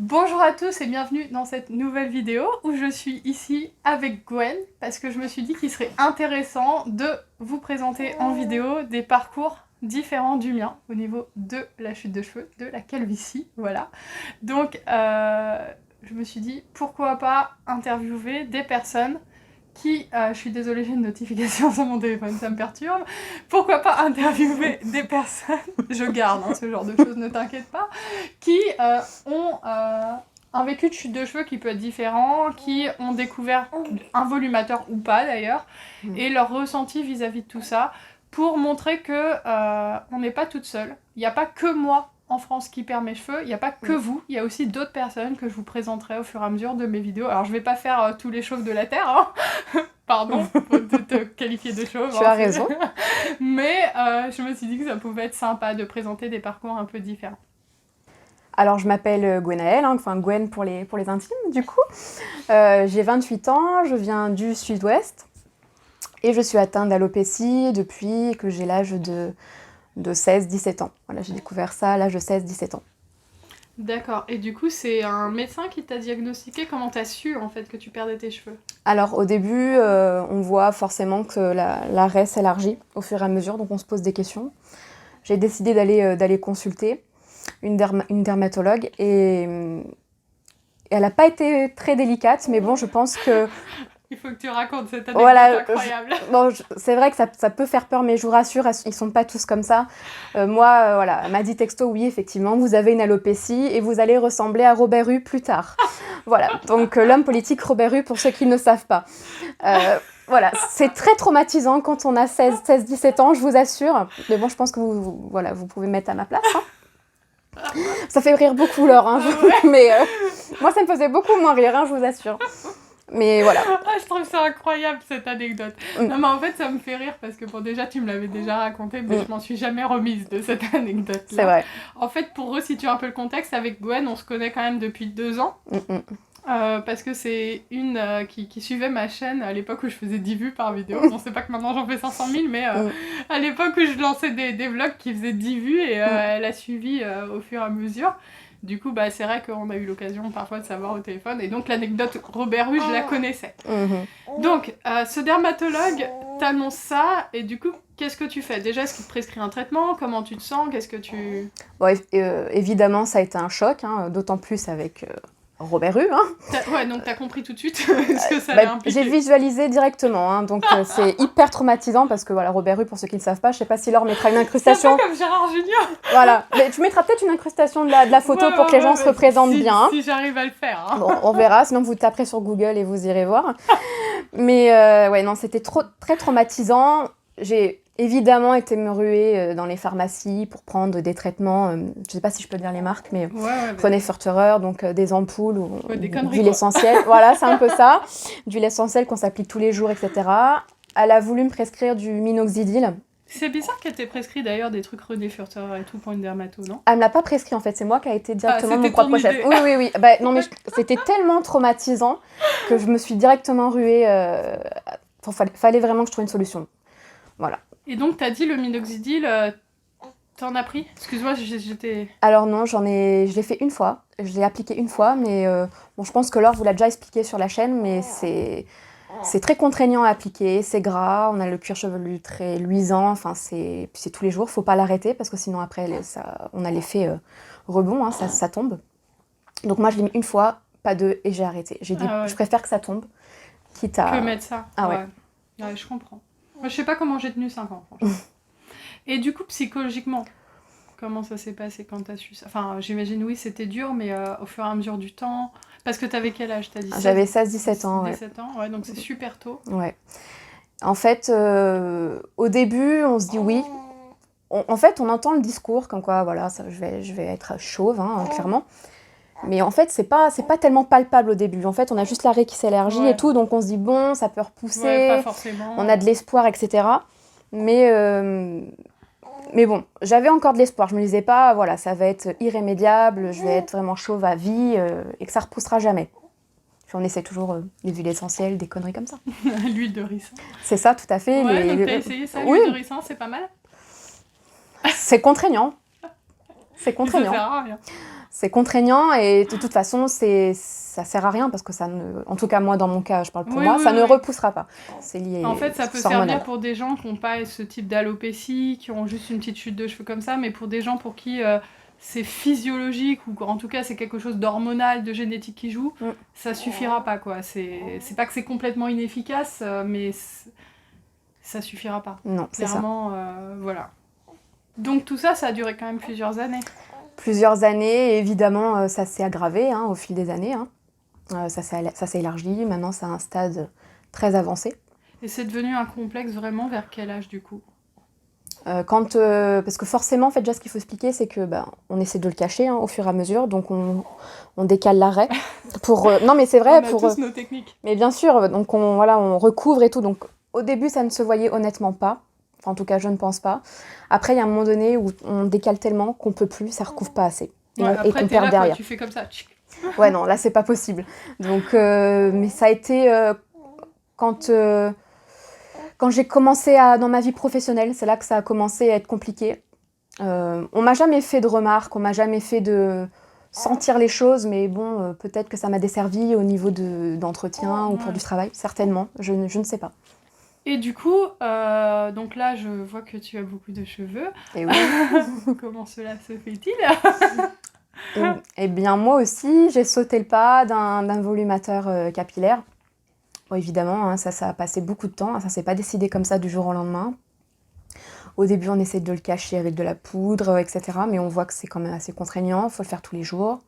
Bonjour à tous et bienvenue dans cette nouvelle vidéo où je suis ici avec Gwen parce que je me suis dit qu'il serait intéressant de vous présenter en vidéo des parcours différents du mien au niveau de la chute de cheveux, de la calvitie, voilà. Donc je me suis dit pourquoi pas interviewer des personnes qui, je suis désolée, j'ai une notification sur mon téléphone, ça me perturbe. Pourquoi pas interviewer des personnes, je garde ce genre de choses, ne t'inquiète pas, qui ont un vécu de chute de cheveux qui peut être différent, qui ont découvert un volumateur ou pas d'ailleurs, et leur ressenti vis-à-vis de tout ça, pour montrer que on n'est pas toute seule. Il n'y a pas que moi en France qui perd mes cheveux, il n'y a pas que vous, il y a aussi d'autres personnes que je vous présenterai au fur et à mesure de mes vidéos. Alors je vais pas faire tous les chauves de la Terre, hein. Pardon de te qualifier de chauve. Tu as raison. Mais je me suis dit que ça pouvait être sympa de présenter des parcours un peu différents. Alors, je m'appelle Gwenaëlle, enfin Gwen pour les intimes, du coup. J'ai 28 ans, je viens du sud-ouest et je suis atteinte d'alopécie depuis que j'ai l'âge de 16-17 ans. Voilà, j'ai découvert ça à l'âge de 16-17 ans. D'accord. Et du coup, c'est un médecin qui t'a diagnostiqué? Comment t'as su, en fait, que tu perdais tes cheveux? Alors, au début, on voit forcément que la raie s'élargit au fur et à mesure, donc on se pose des questions. J'ai décidé d'aller consulter une dermatologue et elle n'a pas été très délicate, mais bon, je pense que... Il faut que tu racontes cette anecdote incroyable. C'est vrai que ça peut faire peur, mais je vous rassure, ils sont pas tous comme ça. Moi, voilà, elle m'a dit texto, oui, effectivement, vous avez une alopécie et vous allez ressembler à Robert Hue plus tard. Voilà, donc l'homme politique Robert Hue, pour ceux qui ne savent pas. Voilà, c'est très traumatisant quand on a 16-17 ans, je vous assure. Mais bon, je pense que vous pouvez mettre à ma place. Hein. Ça fait rire beaucoup, Laure, hein, mais moi, ça me faisait beaucoup moins rire, hein, je vous assure. Mais voilà. Je trouve ça incroyable cette anecdote. Non mais en fait ça me fait rire parce que bon déjà tu me l'avais déjà raconté mais je m'en suis jamais remise de cette anecdote là. C'est vrai. En fait pour resituer un peu le contexte, avec Gwen on se connaît quand même depuis 2 ans. Parce que c'est une qui suivait ma chaîne à l'époque où je faisais 10 vues par vidéo. Bon, c'est pas que maintenant j'en fais 500 000, mais à l'époque où je lançais des vlogs qui faisaient 10 vues et elle a suivi au fur et à mesure. Du coup, bah, c'est vrai qu'on a eu l'occasion parfois de savoir au téléphone. Et donc, l'anecdote Robert Hue, je la connaissais. Donc, ce dermatologue t'annonce ça. Et du coup, qu'est-ce que tu fais? Déjà, est-ce qu'il te prescrit un traitement? Comment tu te sens? Qu'est-ce que tu... Bon, évidemment, ça a été un choc, hein, d'autant plus avec Robert Hue. Hein. Ouais, donc t'as compris tout de suite ce que ça allait impliquer. J'ai visualisé directement, hein, donc c'est hyper traumatisant parce que voilà, Robert Hue, pour ceux qui ne savent pas, je sais pas si Laure mettra une incrustation. C'est pas comme Gérard Junior. Voilà, mais tu mettras peut-être une incrustation de la photo pour que les gens se représentent bien. Si j'arrive à le faire. Hein. Bon, on verra, sinon vous taperez sur Google et vous irez voir. Mais ouais, non, c'était très traumatisant. J'ai évidemment été me ruer dans les pharmacies pour prendre des traitements, je sais pas si je peux dire les marques, mais prenez Furterer, donc des ampoules ou d'huile essentielle. Voilà, c'est un peu ça. D'huile essentielle qu'on s'applique tous les jours, etc. Elle a voulu me prescrire du minoxidil. C'est bizarre qu'elle t'ait prescrit d'ailleurs des trucs René Furterer et tout pour une dermato, non? Elle me l'a pas prescrit en fait, c'est moi qui a été directement mon propre chef. Oui. Bah, non mais c'était tellement traumatisant que je me suis directement ruée. Fallait vraiment que je trouve une solution. Voilà. Et donc t'as dit le minoxidil, t'en as pris? Excuse-moi, j'étais... Alors non, je l'ai fait une fois. Je l'ai appliqué une fois, mais bon, je pense que Laure vous l'a déjà expliqué sur la chaîne, mais c'est très contraignant à appliquer, c'est gras, on a le cuir chevelu très luisant, enfin c'est tous les jours, faut pas l'arrêter parce que sinon après on a l'effet rebond, hein, ça tombe. Donc moi je l'ai mis une fois, pas deux, et j'ai arrêté. J'ai dit je préfère que ça tombe, quitte à... Que mettre ça. Ouais, je comprends. Moi, je sais pas comment j'ai tenu 5 ans, franchement. Et du coup, psychologiquement, comment ça s'est passé quand t'as su ça? Enfin, j'imagine, oui, c'était dur, mais au fur et à mesure du temps... Parce que t'avais quel âge, t'as dit? J'avais 16-17 ans, 17 ans, ouais, donc c'est super tôt. Ouais. En fait, au début, on se dit oui. En fait, on entend le discours comme quoi, voilà, ça, je vais être chauve, hein, clairement. Mais en fait, c'est pas tellement palpable au début. En fait, on a juste la raie qui s'élargit et tout, donc on se dit bon, ça peut repousser, pas forcément. On a de l'espoir, etc. Mais bon, j'avais encore de l'espoir. Je me disais pas, voilà, ça va être irrémédiable, je vais être vraiment chauve à vie et que ça repoussera jamais. Puis on essaie toujours des huiles essentielles, des conneries comme ça. L'huile de ricin. C'est ça, tout à fait. Ouais, donc t'as essayé ça, l'huile de ricin, c'est pas mal? C'est contraignant. C'est contraignant. Ça sert à rien. C'est contraignant et de toute façon, ça sert à rien parce que ça ne... En tout cas, moi, dans mon cas, je parle pour moi, ça ne repoussera pas. C'est lié. En fait, ça peut servir pour des gens qui n'ont pas ce type d'alopécie, qui ont juste une petite chute de cheveux comme ça, mais pour des gens pour qui c'est physiologique ou en tout cas c'est quelque chose d'hormonal, de génétique qui joue, ça suffira pas, quoi. C'est pas que c'est complètement inefficace, mais ça suffira pas. Non, c'est ça. Clairement, voilà. Donc tout ça, ça a duré quand même plusieurs années. Plusieurs années, évidemment, ça s'est aggravé au fil des années. Ça s'est élargi, maintenant c'est à un stade très avancé. Et c'est devenu un complexe vraiment vers quel âge du coup ? Parce que forcément, en fait, déjà ce qu'il faut expliquer, c'est que on essaie de le cacher au fur et à mesure, donc on décale l'arrêt. Non mais c'est vrai. On a tous nos techniques. Mais bien sûr, donc on recouvre et tout, donc au début ça ne se voyait honnêtement pas. Enfin, en tout cas, je ne pense pas. Après, il y a un moment donné où on décale tellement qu'on peut plus, ça recouvre pas assez. Et qu'on perd derrière. Tu fais comme ça. Ouais, non, là, c'est pas possible. Donc, mais ça a été quand j'ai commencé dans ma vie professionnelle, c'est là que ça a commencé à être compliqué. On m'a jamais fait de remarques, on m'a jamais fait de sentir les choses, mais bon, peut-être que ça m'a desservi au niveau d'entretien ou pour du travail, certainement. Je ne sais pas. Et du coup, donc là, je vois que tu as beaucoup de cheveux. Et oui. Comment cela se fait-il ? Eh bien, moi aussi, j'ai sauté le pas d'un volumateur capillaire. Bon, évidemment, ça a passé beaucoup de temps. Ça ne s'est pas décidé comme ça du jour au lendemain. Au début, on essaie de le cacher avec de la poudre, etc. Mais on voit que c'est quand même assez contraignant. Il faut le faire tous les jours.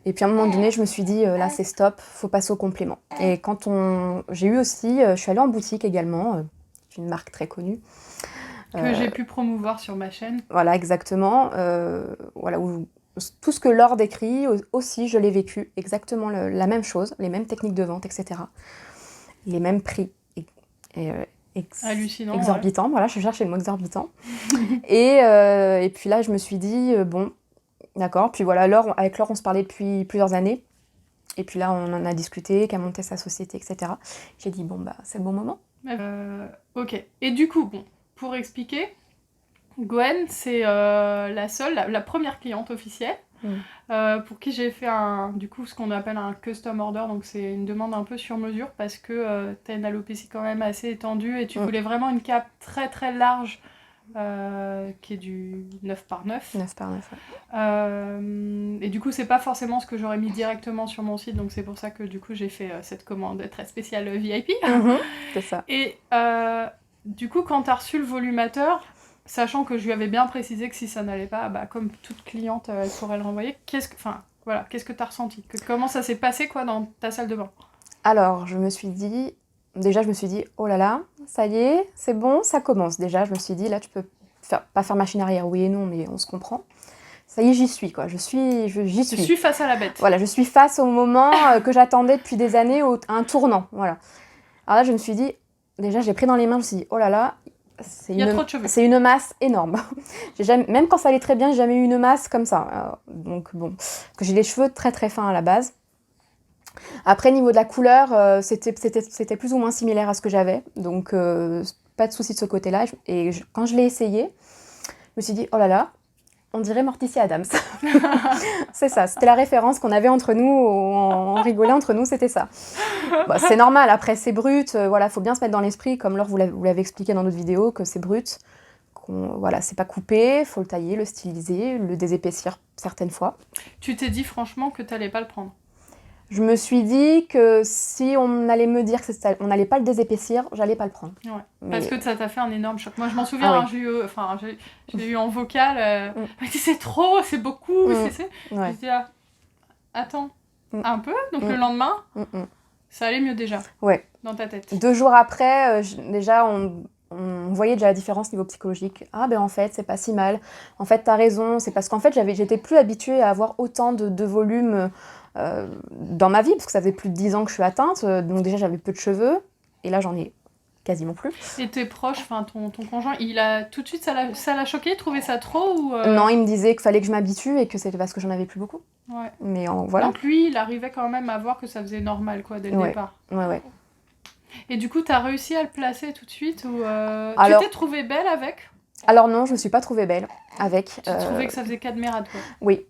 Et puis à un moment donné, je me suis dit, là c'est stop, faut passer au complément. Et j'ai eu aussi, je suis allée en boutique également, une marque très connue. Que j'ai pu promouvoir sur ma chaîne. Voilà, exactement. Où tout ce que Laure décrit, aussi je l'ai vécu, exactement la même chose, les mêmes techniques de vente, etc. Les mêmes prix. Hallucinant. Exorbitants, ouais. Voilà, je cherchais le mot exorbitant. et puis là, je me suis dit, bon... D'accord, puis voilà, avec Laure, on se parlait depuis plusieurs années. Et puis là, on en a discuté, qu'elle montait sa société, etc. J'ai dit, bon, c'est le bon moment. Ok, et du coup, pour expliquer, Gwen, c'est la première cliente officielle pour qui j'ai fait ce qu'on appelle un custom order. Donc c'est une demande un peu sur mesure parce que tu as une alopécie quand même assez étendue et tu voulais vraiment une cape très très large. Qui est du 9x9. 9x9, ouais. Et du coup, c'est pas forcément ce que j'aurais mis directement sur mon site, donc c'est pour ça que du coup, j'ai fait cette commande très spéciale VIP. C'est ça. Et du coup, quand t'as reçu le volumateur, sachant que je lui avais bien précisé que si ça n'allait pas, comme toute cliente, elle pourrait le renvoyer, qu'est-ce que t'as ressenti ? Comment ça s'est passé dans ta salle de bain ? Alors, je me suis dit, oh là là, ça y est, c'est bon, ça commence. Déjà, je me suis dit, là, tu peux pas faire machine arrière, oui et non, mais on se comprend. Ça y est, j'y suis, quoi. J'y suis. Je suis face à la bête. Voilà, je suis face au moment que j'attendais depuis des années, à un tournant, voilà. Alors là, je me suis dit, déjà, j'ai pris dans les mains, je me suis dit, oh là là, il y a trop de cheveux. C'est une masse énorme. Même quand ça allait très bien, j'ai jamais eu une masse comme ça. Alors, donc bon, que j'ai les cheveux très très fins à la base. Après, niveau de la couleur, c'était plus ou moins similaire à ce que j'avais. Donc, pas de souci de ce côté-là. Et quand je l'ai essayé, je me suis dit, oh là là, on dirait Morticia Adams. C'est ça, c'était la référence qu'on avait entre nous, on rigolait entre nous, c'était ça. Bon, c'est normal, après c'est brut, voilà, faut bien se mettre dans l'esprit, comme Laure vous l'avez expliqué dans notre vidéo, que c'est brut, voilà, c'est pas coupé, faut le tailler, le styliser, le désépaissir certaines fois. Tu t'es dit franchement que t'allais pas le prendre ? Je me suis dit que si on allait me dire qu'on n'allait pas le désépaissir, j'allais pas le prendre. Ouais, parce que ça t'a fait un énorme choc. Moi, je m'en souviens, j'ai eu en vocal, c'est trop, c'est beaucoup, c'est... Ouais. Je dis, attends, un peu, donc le lendemain, ça allait mieux déjà, dans ta tête. 2 jours après, déjà, on voyait déjà la différence niveau psychologique. Ah ben en fait, c'est pas si mal. En fait, t'as raison, c'est parce qu'en fait, j'étais plus habituée à avoir autant de volume... dans ma vie, parce que ça faisait plus de 10 ans que je suis atteinte, donc déjà j'avais peu de cheveux, et là j'en ai quasiment plus. Et tes proches, ton conjoint, il a tout de suite, ça l'a choqué, il trouvait ça trop ou Non, il me disait qu'il fallait que je m'habitue et que c'était parce que j'en avais plus beaucoup. Ouais. Mais voilà. Donc lui, il arrivait quand même à voir que ça faisait normal, dès le départ. Ouais. Et du coup, t'as réussi à le placer tout de suite ou tu t'es trouvée belle avec ? Alors non, je me suis pas trouvée belle avec. Tu trouvais que ça faisait Cadmerade, quoi. Oui,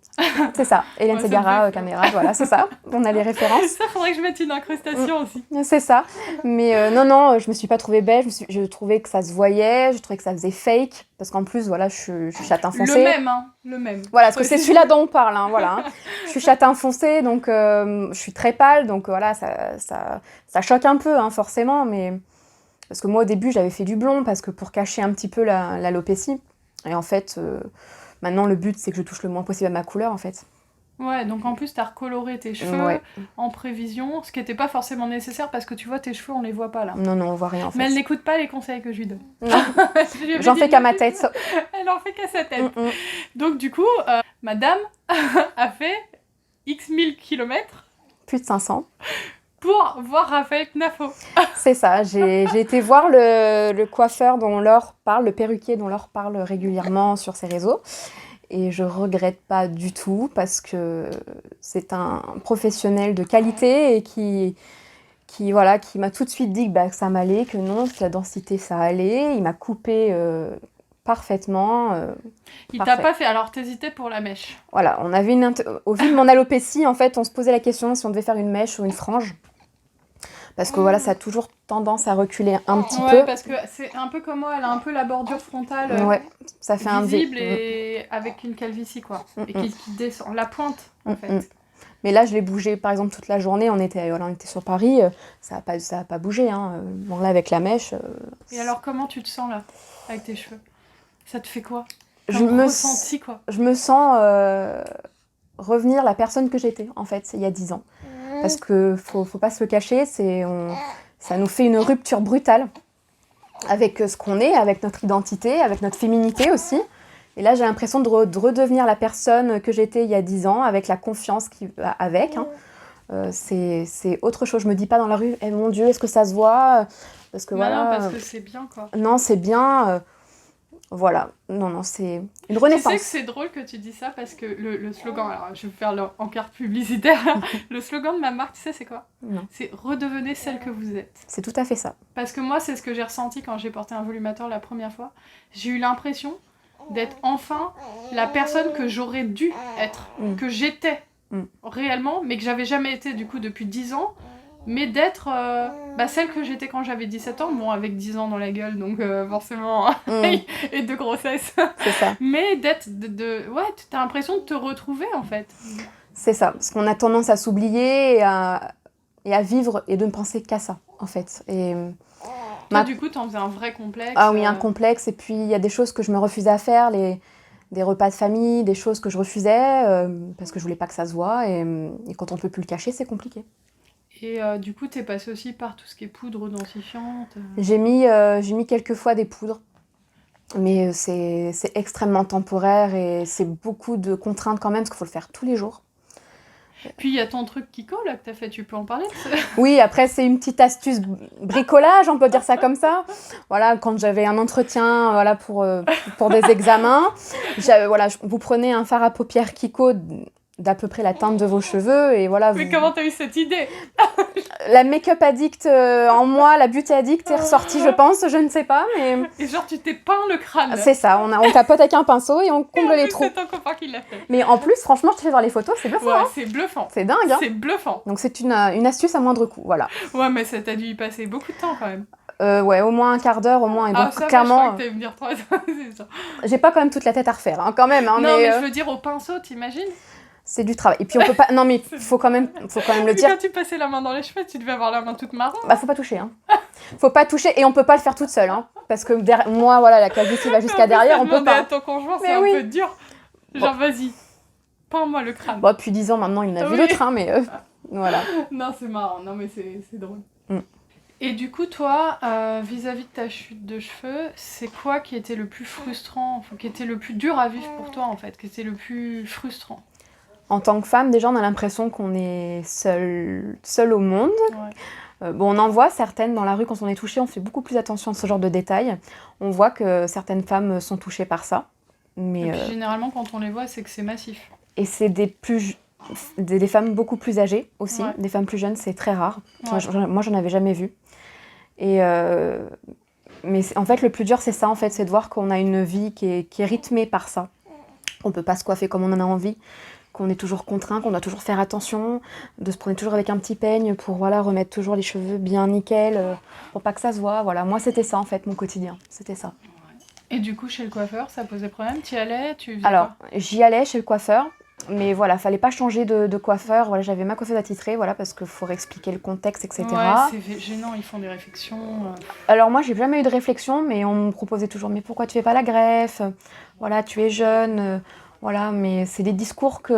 c'est ça. Hélène Ouais, Ségara, caméra, voilà, c'est ça. On a les références. Ça, faudrait que je mette une incrustation aussi. C'est ça. Mais non, je me suis pas trouvée belle. Je trouvais que ça se voyait. Je trouvais que ça faisait fake. Parce qu'en plus, voilà, je suis châtain foncé. Le même, hein. Le même. Voilà, parce que c'est celui-là dont on parle. Hein, voilà. Je suis châtain foncé, donc je suis très pâle. Donc voilà, ça choque un peu, hein, forcément. Mais... Parce que moi, au début, j'avais fait du blond parce que pour cacher un petit peu l'alopécie. Et en fait, maintenant, le but, c'est que je touche le moins possible à ma couleur, en fait. Ouais, donc en plus, t'as recoloré tes cheveux en prévision, ce qui n'était pas forcément nécessaire parce que tu vois, tes cheveux, on les voit pas là. Non, on voit rien, en fait. Mais elle n'écoute pas les conseils que je lui donne. Non, j'en fais qu'à ma tête. Elle en fait qu'à sa tête. Donc du coup, madame a fait X 1000 kilomètres. Plus de 500. Pour voir Raphaël Knafo. C'est ça, j'ai été voir le coiffeur dont Laure parle, le perruquier dont Laure parle régulièrement sur ses réseaux. Et je regrette pas du tout parce que c'est un professionnel de qualité et qui m'a tout de suite dit que ça m'allait, que non, que la densité ça allait. Il m'a coupé parfaitement. Il t'a pas fait, alors t'hésitais pour la mèche. Voilà, on avait au vu de mon alopécie, en fait, on se posait la question si on devait faire une mèche ou une frange. Parce que voilà, ça a toujours tendance à reculer un petit peu. Parce que c'est un peu comme moi, elle a un peu la bordure frontale ça fait visible et avec une calvitie, quoi. Et qui descend, la pointe, en fait. Mais là, je l'ai bougé, par exemple, toute la journée. On était sur Paris, ça a pas bougé. Hein. Bon, là, avec la mèche... Et alors, comment tu te sens, là, avec tes cheveux? Ça te fait quoi? Je me sens revenir la personne que j'étais, en fait, il y a 10 ans. Parce que faut pas se le cacher, ça nous fait une rupture brutale avec ce qu'on est, avec notre identité, avec notre féminité aussi. Et là, j'ai l'impression de redevenir la personne que j'étais il y a 10 ans, avec la confiance qui va avec. Hein. C'est autre chose. Je me dis pas dans la rue, eh, mon Dieu, est-ce que ça se voit? Parce que non, parce que c'est bien, quoi. Non, c'est bien. Voilà, non, c'est une renaissance. Tu sais que c'est drôle que tu dis ça parce que le slogan, alors je vais faire l'encart publicitaire, le slogan de ma marque, tu sais c'est quoi? Non. C'est « Redevenez celle que vous êtes ». C'est tout à fait ça. Parce que moi, c'est ce que j'ai ressenti quand j'ai porté un volumateur la première fois. J'ai eu l'impression d'être enfin la personne que j'aurais dû être, que j'étais réellement, mais que j'avais jamais été du coup depuis 10 ans. Mais d'être celle que j'étais quand j'avais 17 ans, bon avec 10 ans dans la gueule, donc forcément, et de grossesse. C'est ça. Mais d'être, ouais, t'as l'impression de te retrouver en fait. C'est ça, parce qu'on a tendance à s'oublier et à vivre et de ne penser qu'à ça, en fait. Et toi, du coup, t'en faisais un vrai complexe. Ah oui, un complexe, et puis il y a des choses que je me refusais à faire, des repas de famille, des choses que je refusais, parce que je voulais pas que ça se voit, et quand on peut plus le cacher, c'est compliqué. Et du coup, t'es passée aussi par tout ce qui est poudre densifiante. J'ai mis quelques fois des poudres, mais c'est extrêmement temporaire et c'est beaucoup de contraintes quand même, parce qu'il faut le faire tous les jours. Puis il y a ton truc Kiko là que t'as fait, tu peux en parler? Oui, après c'est une petite astuce bricolage, on peut dire ça comme ça. Voilà, quand j'avais un entretien pour des examens, vous prenez un fard à paupières Kiko d'à peu près la teinte de vos cheveux et voilà. Mais comment t'as eu cette idée? La make-up addict en moi, la beauty addict est ressortie, je pense, je ne sais pas, mais... Et genre tu t'es peint le crâne. C'est ça, on tapote avec un pinceau et on comble les trous. C'est ton copain qui l'a fait. Mais en plus, franchement, je te fais voir les photos, c'est bluffant. Ouais, hein. c'est bluffant. C'est dingue, hein. C'est bluffant. Donc c'est une astuce à moindre coût, voilà. Ouais, mais ça t'a dû y passer beaucoup de temps quand même. Ouais, au moins un quart d'heure, au moins. Et donc, ça, clairement, je crois que t'allais me dire 3 heures. J'ai pas quand même toute la tête à refaire, hein, quand même. Hein, non, mais je veux dire au pinceau, t'imagines? C'est du travail. Et puis on peut pas. Non, mais faut quand même le dire. Quand tu passais la main dans les cheveux, tu devais avoir la main toute marron. Bah, faut pas toucher, hein. Faut pas toucher et on peut pas le faire toute seule, hein. Parce que moi, voilà, la calvitie va jusqu'à derrière, on peut pas. À ton conjoint, c'est un peu dur. Genre, vas-y, peins-moi le crâne. Bon, depuis 10 ans maintenant, il en a vu d'autres, hein, mais voilà. Non, c'est marrant. Non, mais c'est drôle. Et du coup, toi, vis-à-vis de ta chute de cheveux, c'est quoi qui était le plus frustrant, qui était le plus dur à vivre pour toi, en fait, qui était le plus frustrant? En tant que femme, déjà, on a l'impression qu'on est seul au monde. Ouais. On en voit certaines dans la rue, quand on est touché, on fait beaucoup plus attention à ce genre de détails. On voit que certaines femmes sont touchées par ça. Mais, et puis, généralement, quand on les voit, c'est que c'est massif. Et c'est des femmes beaucoup plus âgées aussi. Des femmes plus jeunes, c'est très rare. Ouais. Moi, j'en avais jamais vu. Et Mais en fait, le plus dur, c'est ça, en fait, c'est de voir qu'on a une vie qui est rythmée par ça. On ne peut pas se coiffer comme on en a envie, qu'on est toujours contraint, qu'on doit toujours faire attention, de se promener toujours avec un petit peigne pour voilà, remettre toujours les cheveux bien nickel, pour pas que ça se voit. Voilà, moi, c'était ça, en fait, mon quotidien. C'était ça. Et du coup, chez le coiffeur, ça posait problème? Tu y allais? Tu faisais Alors, quoi? j'y allais chez le coiffeur. Mais voilà, fallait pas changer de coiffeur. Voilà, j'avais ma coiffeuse attitrée, voilà, parce qu'il faut expliquer le contexte, etc. Ouais, c'est gênant, ils font des réflexions. Alors moi, j'ai jamais eu de réflexion, mais on me proposait toujours, mais pourquoi tu fais pas la greffe? Voilà, tu es jeune, voilà, mais c'est des discours Qu'on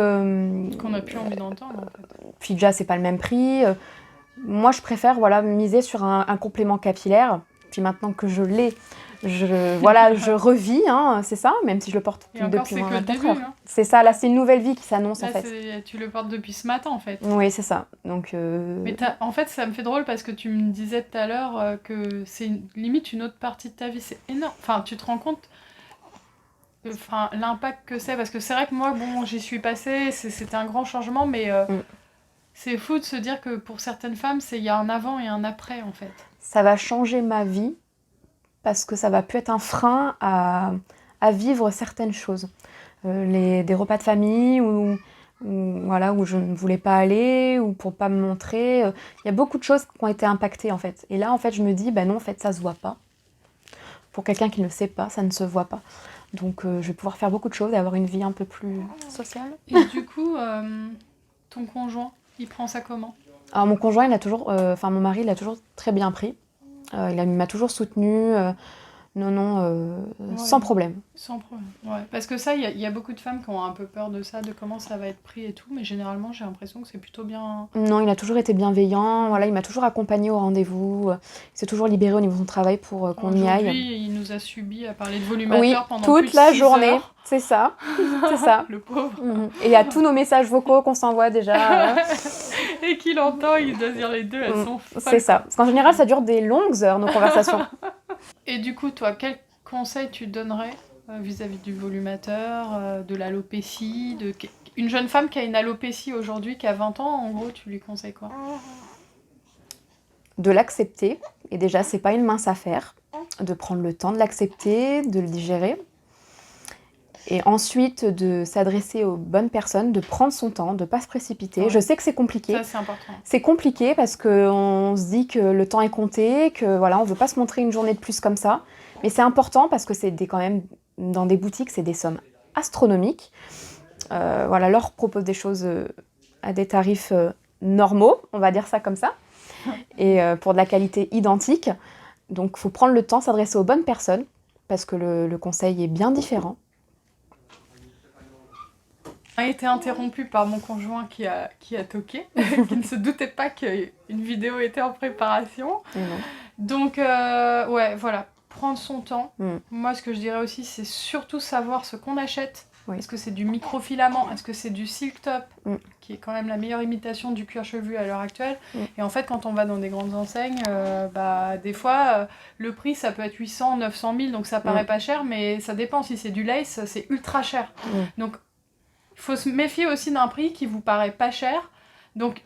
n'a plus envie d'entendre, en fait. Puis déjà, c'est pas le même prix. Moi, je préfère, voilà, miser sur un complément capillaire. Puis maintenant que je l'ai, je revis, hein, c'est ça, même si je le porte Et encore, depuis c'est moins que le 24 début, heures. hein. C'est ça, là, c'est une nouvelle vie qui s'annonce, en Là, fait. tu le portes depuis ce matin, en fait. Oui, c'est ça. Donc, Mais en fait, ça me fait drôle parce que tu me disais tout à l'heure que c'est limite une autre partie de ta vie. C'est énorme. Enfin, tu te rends compte l'impact que c'est. Parce que c'est vrai que moi, bon, j'y suis passée, c'était un grand changement, mais c'est fou de se dire que pour certaines femmes, il y a un avant et un après, en fait. Ça va changer ma vie parce que ça va plus être un frein à vivre certaines choses. Des repas de famille voilà, où je ne voulais pas aller ou pour pas me montrer. Il y a beaucoup de choses qui ont été impactées en fait. Et là en fait je me dis, non en fait ça se voit pas. Pour quelqu'un qui ne le sait pas, ça ne se voit pas. Donc je vais pouvoir faire beaucoup de choses et avoir une vie un peu plus sociale. Et du coup, ton conjoint, il prend ça comment? Alors mon conjoint, mon mari, il a toujours très bien pris. Il m'a toujours soutenue. Sans problème. Sans problème, ouais. Parce que ça, il y a beaucoup de femmes qui ont un peu peur de ça, de comment ça va être pris et tout, mais généralement, j'ai l'impression que c'est plutôt bien... Non, il a toujours été bienveillant, voilà, il m'a toujours accompagnée au rendez-vous, il s'est toujours libéré au niveau de son travail pour qu'on y aille. Aujourd'hui, il nous a subi à parler de volumateur pendant toute plus de la 6 journée, heures. c'est ça, c'est ça. Le pauvre. Et il y a tous nos messages vocaux qu'on s'envoie déjà. Et qu'il entend, il doit dire les deux, elles sont folles. C'est ça, parce qu'en général, ça dure des longues heures, nos conversations. Et du coup, toi, quel conseil tu donnerais vis-à-vis du volumateur, de l'alopécie, une jeune femme qui a une alopécie aujourd'hui, qui a 20 ans, en gros, tu lui conseilles quoi? De l'accepter, et déjà, c'est pas une mince affaire, de prendre le temps de l'accepter, de le digérer. Et ensuite, de s'adresser aux bonnes personnes, de prendre son temps, de ne pas se précipiter. Ouais. Je sais que c'est compliqué. Ça, c'est important. C'est compliqué parce qu'on se dit que le temps est compté, que voilà, on ne veut pas se montrer une journée de plus comme ça. Mais c'est important parce que c'est quand même, dans des boutiques, c'est des sommes astronomiques. Voilà, leur propose des choses à des tarifs normaux, on va dire ça comme ça, et pour de la qualité identique. Donc, il faut prendre le temps, s'adresser aux bonnes personnes parce que le conseil est bien différent. A été interrompu par mon conjoint qui a toqué, qui ne se doutait pas qu'une vidéo était en préparation. Donc, ouais, voilà, prendre son temps. Moi, ce que je dirais aussi, c'est surtout savoir ce qu'on achète. Oui. Est-ce que c'est du microfilament? Est-ce que c'est du silk top, qui est quand même la meilleure imitation du cuir chevelu à l'heure actuelle? Et en fait, quand on va dans des grandes enseignes, des fois, le prix, ça peut être 800, 900 000, donc ça paraît pas cher, mais ça dépend. Si c'est du lace, c'est ultra cher. Donc, il faut se méfier aussi d'un prix qui vous paraît pas cher. Donc,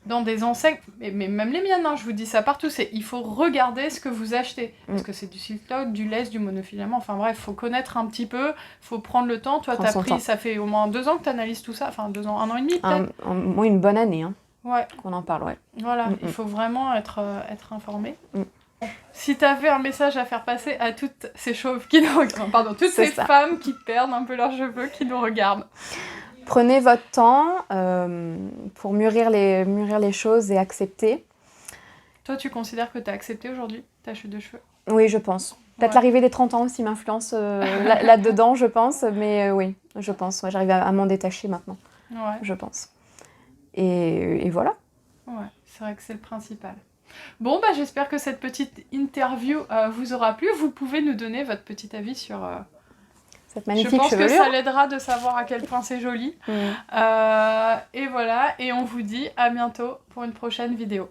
dans des enseignes, mais même les miennes, hein, je vous dis ça partout, il faut regarder ce que vous achetez. Parce que c'est du silk top, du lace, du monofilament, enfin bref, il faut connaître un petit peu, il faut prendre le temps. Toi, t'as pris, ça fait au moins 2 ans que tu analyses tout ça, enfin 2 ans, 1 an et demi peut-être. Moi, une bonne année, hein, ouais. Qu'on en parle, ouais. Voilà, il faut vraiment être informé. Si tu avais un message à faire passer à toutes ces chauves qui nous regardent, pardon, toutes ces femmes qui perdent un peu leurs cheveux, qui nous regardent. Prenez votre temps pour mûrir les choses et accepter. Toi, tu considères que tu as accepté aujourd'hui ta chute de cheveux? Oui, je pense. Peut-être l'arrivée des 30 ans aussi m'influence là-dedans, je pense. Mais oui, je pense. Ouais, j'arrive à m'en détacher maintenant, je pense. Et voilà. Ouais, c'est vrai que c'est le principal. Bon, j'espère que cette petite interview vous aura plu. Vous pouvez nous donner votre petit avis sur... cette magnifique chevelure. Je pense que ça l'aidera de savoir à quel point c'est joli. Et voilà, et on vous dit à bientôt pour une prochaine vidéo.